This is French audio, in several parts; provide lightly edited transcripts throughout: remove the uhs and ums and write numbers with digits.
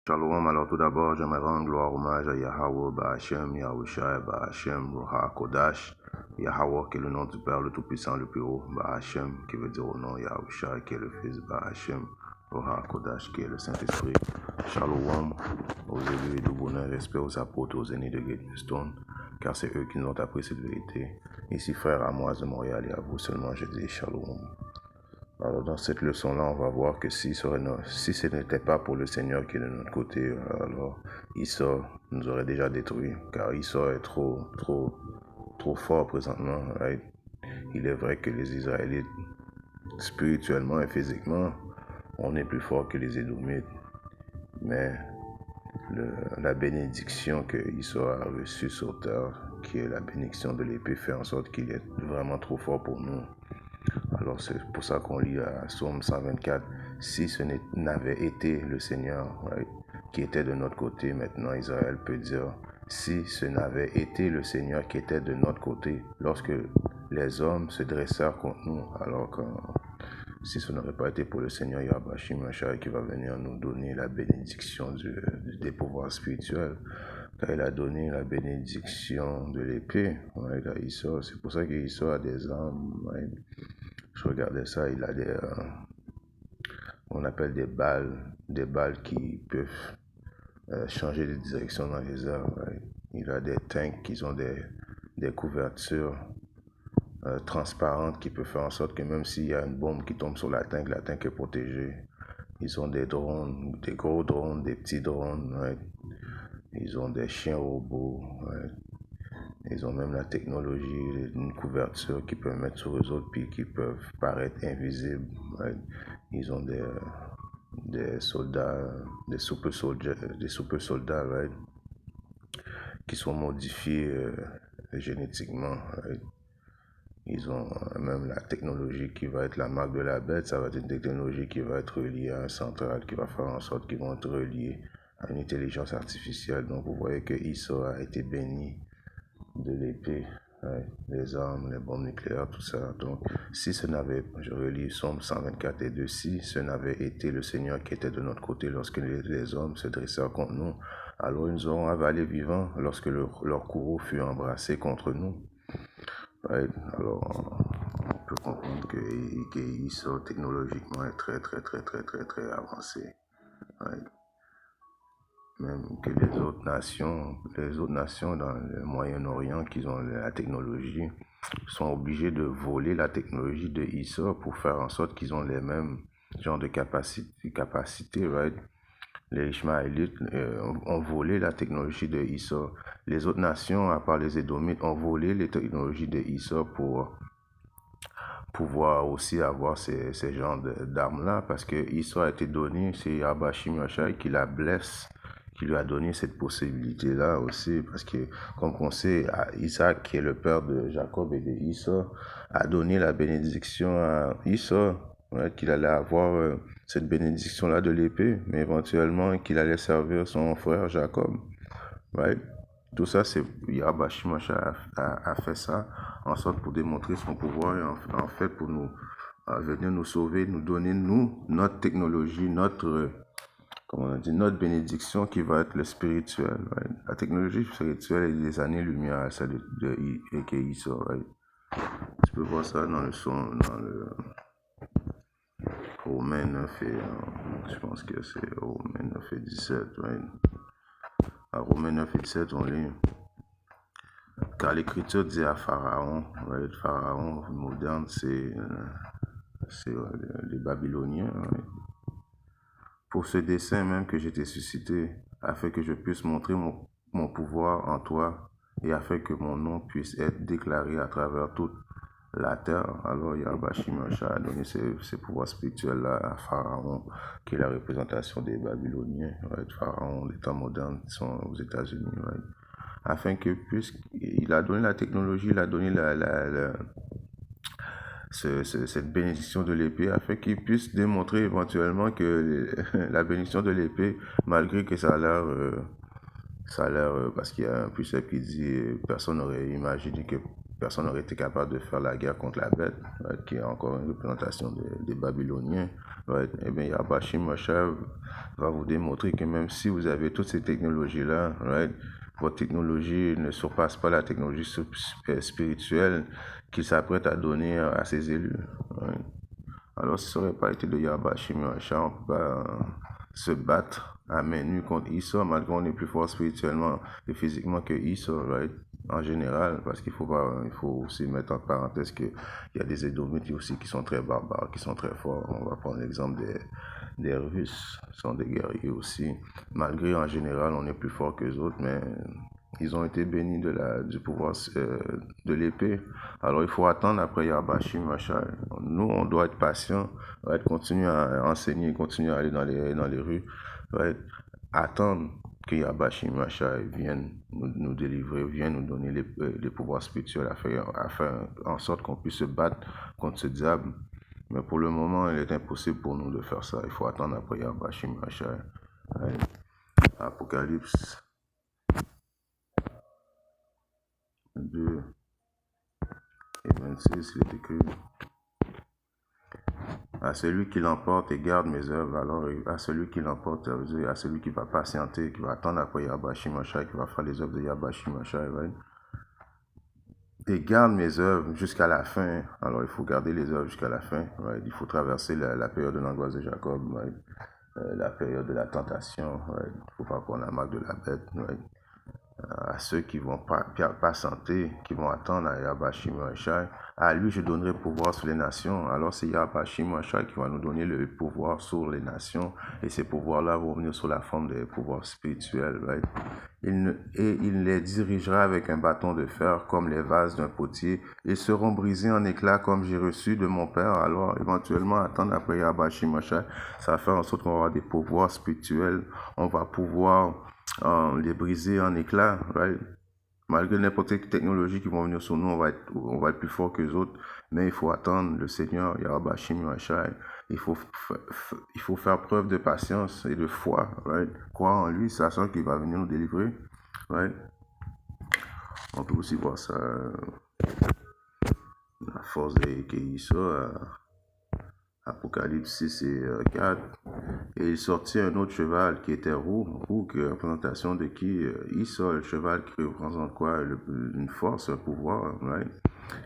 Shalom, alors tout d'abord, j'aimerais rendre gloire, hommage à Yahweh, Bahashem, Yahushai, Bahashem, Ruha Kodash, Yahweh qui est le nom du Père le Tout-Puissant, le plus haut, Bahashem qui veut dire au nom Yahushai qui est le Fils, Bahashem, Ruha Kodash qui est le Saint-Esprit. Shalom aux élus et du bonheur, respect aux apôtres, aux ennemis de Great Stone, car c'est eux qui nous ont appris cette vérité. Ici, frère Amoise de Montréal et à vous seulement, je dis Shalom. Alors dans cette leçon-là, on va voir que si ce n'était pas pour le Seigneur qui est de notre côté, alors Esau nous aurait déjà détruits, car Esau est trop fort présentement. Right? Il est vrai que les Israélites, spirituellement et physiquement, on est plus fort que les Édomites, mais la bénédiction que Esau a reçue sur terre, qui est la bénédiction de l'épée, fait en sorte qu'il est vraiment trop fort pour nous. Alors c'est pour ça qu'on lit à Psaume 124, si ce n'avait été le Seigneur qui était de notre côté, maintenant Israël peut dire, si ce n'avait été le Seigneur qui était de notre côté, lorsque les hommes se dressèrent contre nous, alors que si ce n'aurait pas été pour le Seigneur Yahweh Machai qui va venir nous donner la bénédiction des pouvoirs spirituels, car il a donné la bénédiction de l'épée, c'est pour ça qu'Esau a des armes. Je regardais ça, il a on appelle des balles qui peuvent changer de direction dans les airs. Il a des tanks qui ont des couvertures transparentes qui peuvent faire en sorte que même s'il y a une bombe qui tombe sur la tank est protégée. Ils ont des drones, des gros drones, des petits drones. Ils ont des chiens robots. Ils ont même la technologie, une couverture qui peut mettre sur eux autres puis qui peuvent paraître invisibles. Ils ont des soldats, des super soldats, qui sont modifiés génétiquement. Ils ont même la technologie qui va être la marque de la bête. Ça va être une technologie qui va être reliée à un central qui va faire en sorte qu'ils vont être reliés à une intelligence artificielle. Donc vous voyez que Esau a été béni de l'épée, les armes, les bombes nucléaires, tout ça. Donc, si ce n'avait, je relis Psaume 124 et 2, si ce n'avait été le Seigneur qui était de notre côté lorsque les hommes se dressèrent contre nous, alors ils nous auront avalés vivants lorsque leur courroux fut embrassé contre nous. Alors, on peut comprendre que Esau technologiquement est très avancé. Même que les autres nations dans le Moyen-Orient qui ont la technologie sont obligés de voler la technologie de Esau pour faire en sorte qu'ils ont les mêmes genres de capacités, right? Les Ishmaélites ont volé la technologie de Esau. Les autres nations, à part les Édomites, ont volé les technologies de Esau pour pouvoir aussi avoir ces genres d'armes-là, parce que Esau a été donné, c'est Yahweh Machai qui la blesse, qui lui a donné cette possibilité-là aussi, parce que, comme on sait, Isaac, qui est le père de Jacob et de Esau, a donné la bénédiction à Esau, qu'il allait avoir cette bénédiction-là de l'épée, mais éventuellement qu'il allait servir son frère Jacob. Right? Tout ça, c'est Yahweh Machai a fait ça en sorte pour démontrer son pouvoir et en fait pour nous venir nous sauver, nous donner notre technologie, notre bénédiction qui va être le spirituel. Right? La technologie spirituelle est des années-lumière à celle de Esau. Right? Tu peux voir ça dans le Romains 9 et je pense que c'est Romains 9 et 17. Right? À Romains 9 et 17, on lit. Car l'Écriture dit à Pharaon, Pharaon moderne, c'est les Babyloniens. Pour ce dessein même que je t'ai suscité, afin que je puisse montrer mon pouvoir en toi et afin que mon nom puisse être déclaré à travers toute la terre. Alors Yahweh a donné ces pouvoirs spirituels-là à Pharaon, qui est la représentation des Babyloniens. Pharaon, les temps modernes, qui sont aux États-Unis. Afin que il a donné la technologie, il a donné cette bénédiction de l'épée, afin qu'il puisse démontrer éventuellement que la bénédiction de l'épée, malgré que ça a l'air, parce qu'il y a un précepte qui dit, personne n'aurait imaginé que personne n'aurait été capable de faire la guerre contre la bête, right, qui est encore une représentation des Babyloniens. Right. Eh bien, Yahweh Shemashah va vous démontrer que même si vous avez toutes ces technologies-là, right, votre technologie ne surpasse pas la technologie spirituelle qu'il s'apprête à donner à ses élus. Right. Alors, si ça n'aurait pas été de Yahweh Shemashah, on ne peut pas se battre à main nue contre Esau, malgré qu'on est plus fort spirituellement et physiquement que Esau, right? En général, parce qu'il faut aussi mettre en parenthèse qu'il y a des Édomites aussi qui sont très barbares, qui sont très forts. On va prendre l'exemple des Russes, qui sont des guerriers aussi. Malgré en général, on est plus fort que les autres, mais ils ont été bénis du pouvoir de l'épée. Alors il faut attendre après Yahweh Shemashah. Nous, on doit être patient, continuer à enseigner, continuer à aller dans les rues, attendre que Yahweh Shemashah vienne nous délivrer, vienne nous donner les pouvoirs spirituels afin en sorte qu'on puisse se battre contre ce diable. Mais pour le moment, il est impossible pour nous de faire ça. Il faut attendre après Yahweh Shemashah. Apocalypse 2 et 26, il est écrit: à celui qui l'emporte et garde mes œuvres, alors à celui qui l'emporte, ça veut dire à celui qui va patienter, qui va attendre après Yahweh Shemashah, qui va faire les œuvres de Yahweh Shemashah, right? Et garde mes œuvres jusqu'à la fin. Alors il faut garder les œuvres jusqu'à la fin, right? Il faut traverser la période de l'angoisse de Jacob, right? La période de la tentation, right? Il ne faut pas prendre la marque de la bête, right? À ceux qui vont patienter, qui vont attendre à Yahweh Shemashah, à lui je donnerai pouvoir sur les nations. Alors c'est Yahweh Shemashah qui va nous donner le pouvoir sur les nations, et ces pouvoirs-là vont venir sous la forme des pouvoirs spirituels. Right? Il les dirigera avec un bâton de fer comme les vases d'un potier. Ils seront brisés en éclats comme j'ai reçu de mon Père. Alors éventuellement attendre après Yahweh Shemashah, ça va faire en sorte qu'on va avoir des pouvoirs spirituels. On va pouvoir les briser en éclats, right? Malgré n'importe quelle technologie qui vont venir sur nous, on va être plus fort que les autres, mais il faut attendre le Seigneur, Yahweh Shemashah. Il faut faire preuve de patience et de foi, right? Croire en lui, sachant qu'il va venir nous délivrer, right? On peut aussi voir ça, la force des Kéissa, Apocalypse 6 et 4. Et il sortit un autre cheval qui était roux qui est représentation de qui? Esau, le cheval qui représente quoi? Une force, un pouvoir, right?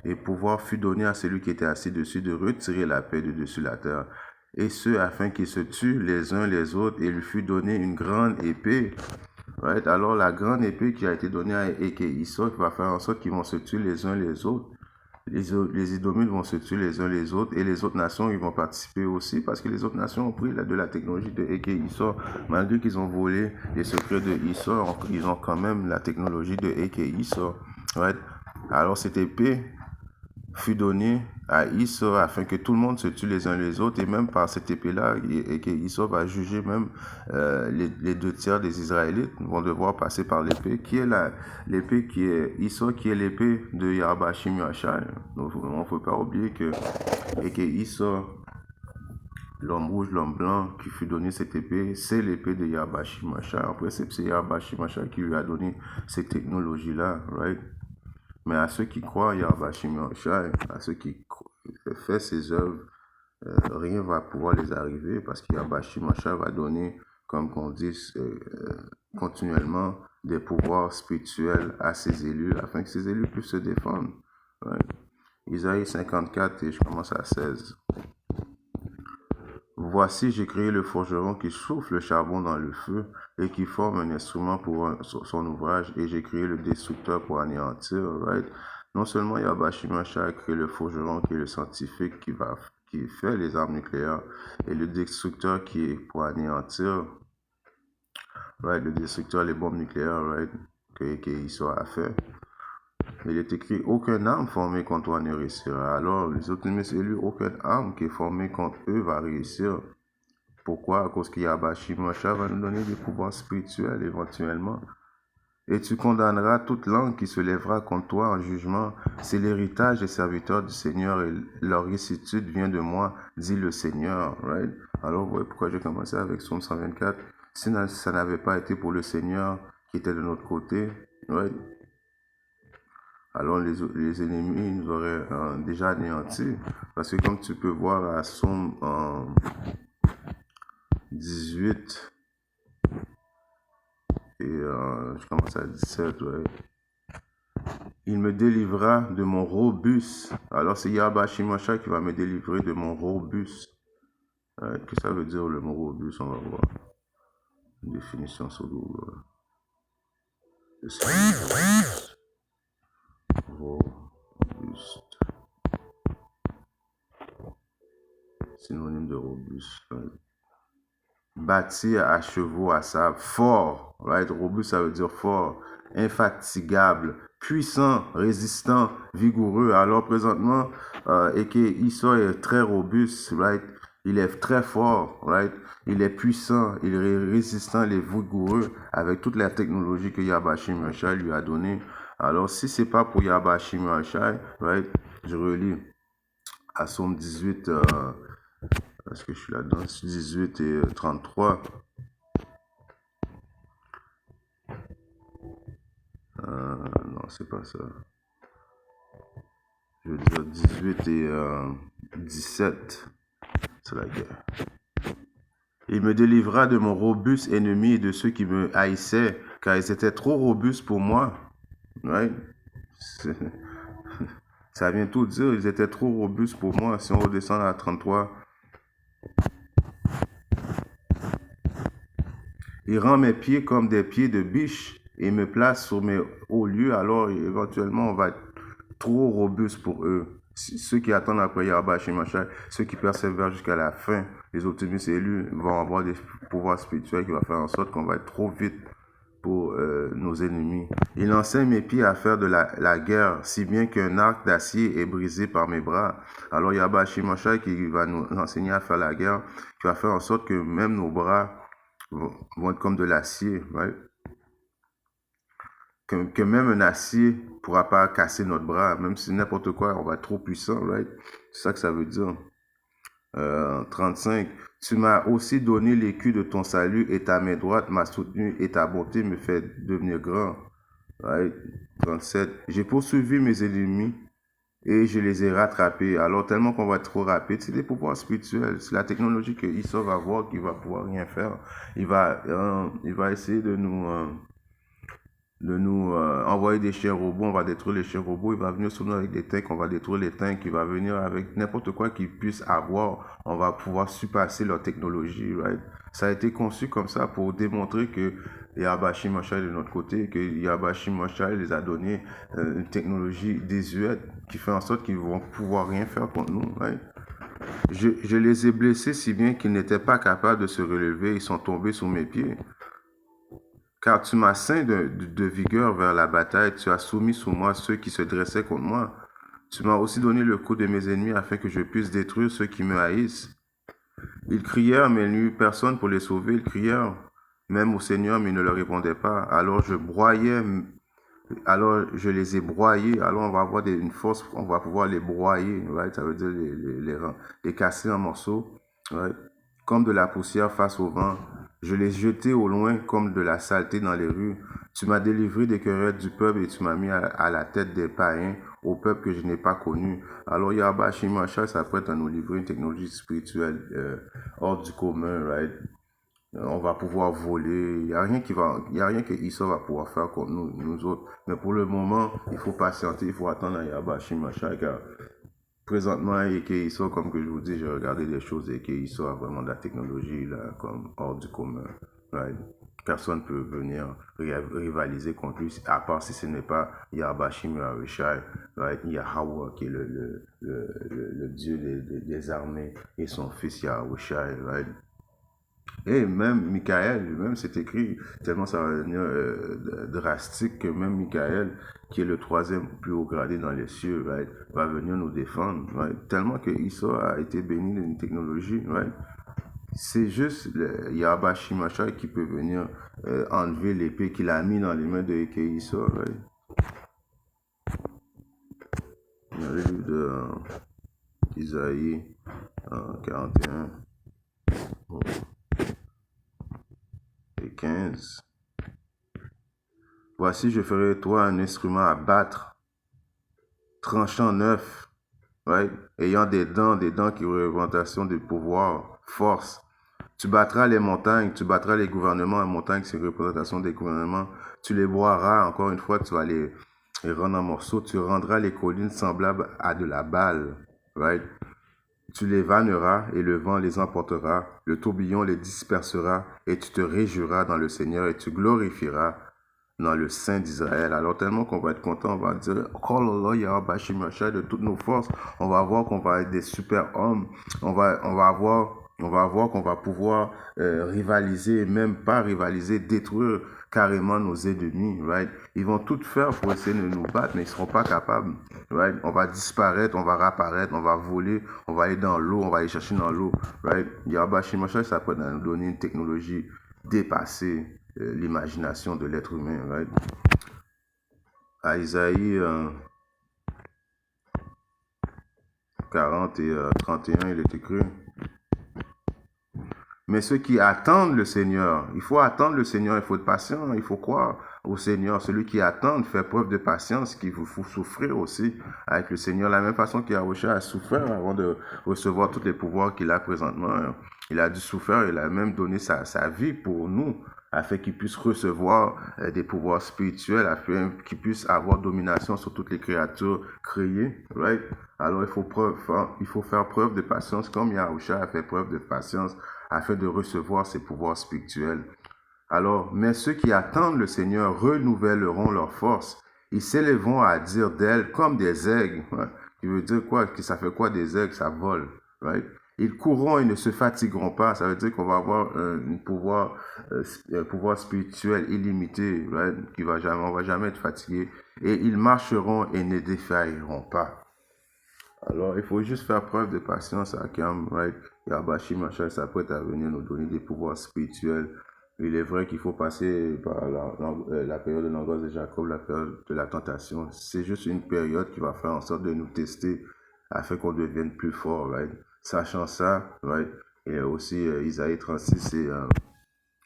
Et pouvoir fut donné à celui qui était assis dessus de retirer la paix de dessus la terre. Et ce, afin qu'ils se tuent les uns les autres, et il lui fut donné une grande épée. Right? Alors la grande épée qui a été donnée à Esau, qui va faire en sorte qu'ils vont se tuer les uns les autres. Les Édomites vont se tuer les uns les autres, et les autres nations ils vont participer aussi, parce que les autres nations ont pris de la technologie de Esau. Malgré qu'ils ont volé les secrets de Esau, ils ont quand même la technologie de Esau. Right? Alors cette épée fut donnée à Esau afin que tout le monde se tue les uns les autres, et même par cette épée-là, et que Esau va juger même les 2 tiers des Israélites vont devoir passer par l'épée, qui est l'épée qui est Esau, qui est l'épée de Yahweh Shemashah. Donc on ne faut pas oublier que Esau, l'homme rouge, l'homme blanc, qui fut donné cette épée, c'est l'épée de Yahweh Shemashah. En principe, c'est Yahweh Shemashah qui lui a donné cette technologie-là, right? Mais à ceux qui croient Yahweh Shemashah, à ceux qui font ses œuvres, rien ne va pouvoir les arriver, parce que Yahweh Shemashah va donner, comme on dit continuellement, des pouvoirs spirituels à ses élus, afin que ses élus puissent se défendre. Right? Isaïe 54, et je commence à 16. Voici, j'ai créé le forgeron qui souffle le charbon dans le feu et qui forme un instrument pour son ouvrage, et j'ai créé le destructeur pour anéantir, right? Non seulement Yahweh Shemashah a créé le forgeron qui est le scientifique qui fait les armes nucléaires, et le destructeur qui est pour anéantir, right? Le destructeur, les bombes nucléaires, right? qu'il soit fait. Il est écrit: aucune arme formée contre toi ne réussira. Alors, les autres élus, aucune arme qui est formée contre eux va réussir. Pourquoi? À cause que Yahweh Shemashah va nous donner des pouvoirs spirituels éventuellement. Et tu condamneras toute langue qui se lèvera contre toi en jugement. C'est l'héritage des serviteurs du Seigneur, et leur récitude vient de moi, dit le Seigneur. Right? Alors, vous voyez pourquoi j'ai commencé avec Psaume 124. Si ça n'avait pas été pour le Seigneur qui était de notre côté, right? alors les ennemis nous auraient déjà anéantis. Parce que comme tu peux voir à Somme 18 et je commence à 17, ouais. Il me délivra de mon robus. Alors c'est Yahba Shimosha qui va me délivrer de mon robus. Qu'est-ce que ça veut dire le mot robus? On va voir. Une définition sur Google. Robuste. Synonyme de robuste. Right? Bâti à chevaux à sable. Fort. Right? Robuste, ça veut dire fort. Infatigable. Puissant, résistant, vigoureux. Alors présentement, Esau est très robuste. Right? Il est très fort. Right? Il est puissant, il est résistant, il est vigoureux avec toute la technologie que Yahba Shimashai lui a donnée. Alors, si c'est pas pour Yahba Shimashai, right, je relis à Somme 18, est-ce que je suis là-dedans? 18 et 33. Non, c'est pas ça. Je veux dire 18 et 17. C'est la guerre. Il me délivra de mon robuste ennemi et de ceux qui me haïssaient, car ils étaient trop robustes pour moi. Right? Ça vient tout dire, ils étaient trop robustes pour moi. Si on redescend à 33. Il rend mes pieds comme des pieds de biche et me place sur mes hauts lieux. Alors éventuellement, on va être trop robuste pour eux. Ceux qui attendent après Yahba Shimashai, ceux qui persévèrent jusqu'à la fin, les optimistes élus vont avoir des pouvoirs spirituels qui vont faire en sorte qu'on va être trop vite pour nos ennemis. Il enseigne mes pieds à faire de la guerre, si bien qu'un arc d'acier est brisé par mes bras. Alors Yahba Shimashai qui va nous enseigner à faire la guerre, qui va faire en sorte que même nos bras vont être comme de l'acier, right? Que même un acier ne pourra pas casser notre bras, même si n'importe quoi, on va être trop puissant, right? C'est ça que ça veut dire. 35. Tu m'as aussi donné l'écu de ton salut et ta main droite m'a soutenu et ta bonté me fait devenir grand. Right? 37. J'ai poursuivi mes ennemis et je les ai rattrapés. Alors tellement qu'on va être trop rapide, c'est des pouvoirs spirituels. C'est la technologie que Esau va voir qui va pouvoir rien faire. Il va essayer de nous envoyer des chiens robots, on va détruire les chiens robots, il va venir sur nous avec des tanks, on va détruire les tanks, il va venir avec n'importe quoi qu'ils puissent avoir, on va pouvoir surpasser leur technologie, right? Ça a été conçu comme ça pour démontrer que Yahba Shimashai de notre côté, que Yahba Shimashai les a donné une technologie désuète qui fait en sorte qu'ils vont pouvoir rien faire contre nous, right? Je les ai blessés si bien qu'ils n'étaient pas capables de se relever, ils sont tombés sous mes pieds. Car tu m'as ceint de vigueur vers la bataille, tu as soumis sous moi ceux qui se dressaient contre moi. Tu m'as aussi donné le coup de mes ennemis afin que je puisse détruire ceux qui me haïssent. Ils crièrent, mais il n'y eut personne pour les sauver. Ils crièrent même au Seigneur, mais il ne leur répondait pas. Alors je les ai broyés. Alors on va avoir une force, on va pouvoir les broyer, right? Ça veut dire les casser en morceaux, right? Comme de la poussière face au vent. Je les jetai au loin comme de la saleté dans les rues. Tu m'as délivré des querelles du peuple et tu m'as mis à la tête des païens, au peuple que je n'ai pas connu. Alors Yahba Shimashai s'apprête à nous livrer une technologie spirituelle hors du commun, right? On va pouvoir voler. Il n'y a rien que Esau va pouvoir faire contre nous autres. Mais pour le moment, il faut patienter, il faut attendre à Yahba Shimashai, car présentement, Esau, comme que je vous dis, j'ai regardé des choses et Esau a vraiment de la technologie là, comme hors du commun. Right? Personne ne peut venir rivaliser contre lui, à part si ce n'est pas Yahba Shimashai, right? Yahweh qui est le Dieu des armées et son fils Yahushai, right? Et même Michael, lui-même, c'est écrit tellement ça va devenir drastique que même Michael, qui est le troisième plus haut gradé dans les cieux, right, va venir nous défendre. Right? Tellement que Esau a été béni d'une technologie. Right? C'est juste Yahba Shimashai qui peut venir enlever l'épée qu'il a mis dans les mains de Esau. Right? Dans le livre de Isaïe 41. Et 15. Voici, je ferai de toi un instrument à battre tranchant neuf, right? Ayant des dents qui ont représentation de pouvoir, force. Tu battras les montagnes, tu battras les gouvernements. Les montagnes, c'est une représentation des gouvernements. Tu les boiras, encore une fois, tu vas les rendre en morceaux. Tu rendras les collines semblables à de la balle, right? Tu les vanneras et le vent les emportera. Le tourbillon les dispersera et tu te réjouiras dans le Seigneur et tu glorifieras dans le Saint d'Israël. Alors tellement qu'on va être content, on va dire, oh là là, Yahweh Shemashai de toutes nos forces. On va voir qu'on va être des super hommes. On va voir qu'on va pouvoir rivaliser, même pas rivaliser, détruire carrément nos ennemis, right? Ils vont tout faire pour essayer de nous battre, mais ils seront pas capables, right? On va disparaître, on va réapparaître, on va voler, on va aller dans l'eau, on va aller chercher dans l'eau, right? Yahweh Shemashai, ça peut nous donner une technologie dépassée l'imagination de l'être humain, right? À Isaïe 40 et 31, il est écrit, mais ceux qui attendent le Seigneur, il faut attendre le Seigneur, il faut être patient, il faut croire au Seigneur. Celui qui attend fait preuve de patience, qu'il faut souffrir aussi avec le Seigneur. De la même façon qu'Yahweh a souffert avant de recevoir tous les pouvoirs qu'il a présentement. Il a dû souffrir, il a même donné sa vie pour nous, afin qu'il puisse recevoir des pouvoirs spirituels, afin qu'il puisse avoir domination sur toutes les créatures créées. Right? Alors il faut faire preuve de patience, comme Yahweh a fait preuve de patience, afin de recevoir ces pouvoirs spirituels. Alors, mais ceux qui attendent le Seigneur renouvelleront leur force. Ils s'élèveront à dire d'elle comme des aigles. Qui veut dire quoi? Que ça fait quoi des aigles? Ça vole. Right? Ils courront et ne se fatigueront pas. Ça veut dire qu'on va avoir un pouvoir spirituel illimité. Right? On va jamais être fatigué. Et ils marcheront et ne défailleront pas. Alors, il faut juste faire preuve de patience à Kam, right? Yahweh Shemashai s'apprête à venir nous donner des pouvoirs spirituels. Il est vrai qu'il faut passer par la période de l'angoisse de Jacob, la période de la tentation. C'est juste une période qui va faire en sorte de nous tester afin qu'on devienne plus fort, right? Sachant ça, right? Et aussi, Isaïe 36,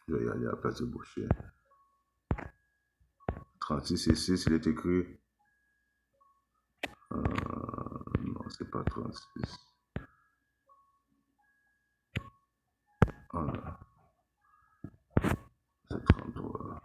je vais y aller à la place de Boucher. 36 et 6, il est écrit... non, c'est pas 36. Voilà. C'est 33.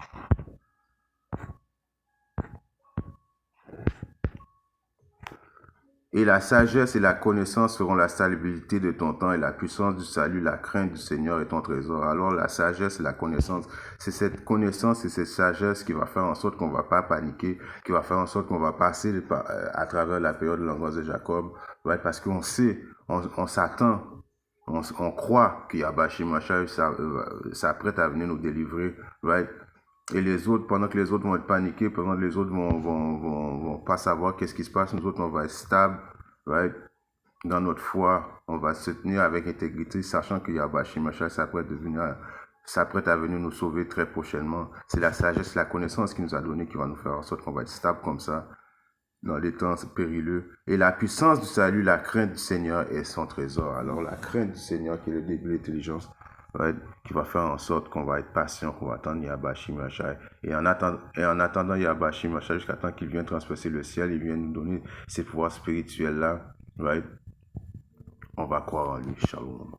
Et la sagesse et la connaissance feront la stabilité de ton temps et la puissance du salut, la crainte du Seigneur est ton trésor. Alors la sagesse et la connaissance, c'est cette connaissance et cette sagesse qui va faire en sorte qu'on ne va pas paniquer, qui va faire en sorte qu'on va passer à travers la période de l'angoisse de Jacob, right? Parce qu'on sait, on s'attend, on croit que Yahweh Shemashai s'apprête à venir nous délivrer, right? Et les autres, pendant que les autres vont être paniqués, pendant que les autres vont pas savoir qu'est-ce qui se passe, nous autres, on va être stable, right? Dans notre foi, on va se tenir avec intégrité, sachant que Yahweh Shemashai s'apprête à venir nous sauver très prochainement. C'est la sagesse, la connaissance qu'il nous a donné qui va nous faire en sorte qu'on va être stable comme ça, dans les temps périlleux. Et la puissance du salut, la crainte du Seigneur est son trésor. Alors la crainte du Seigneur qui est le début de l'intelligence, right, qui va faire en sorte qu'on va être patient, qu'on va attendre Yahweh Shemashai. Et en attendant Yahweh Shemashai jusqu'à temps qu'il vienne transpercer le ciel, il vient nous donner ces pouvoirs spirituels-là, right? On va croire en lui. Shalom.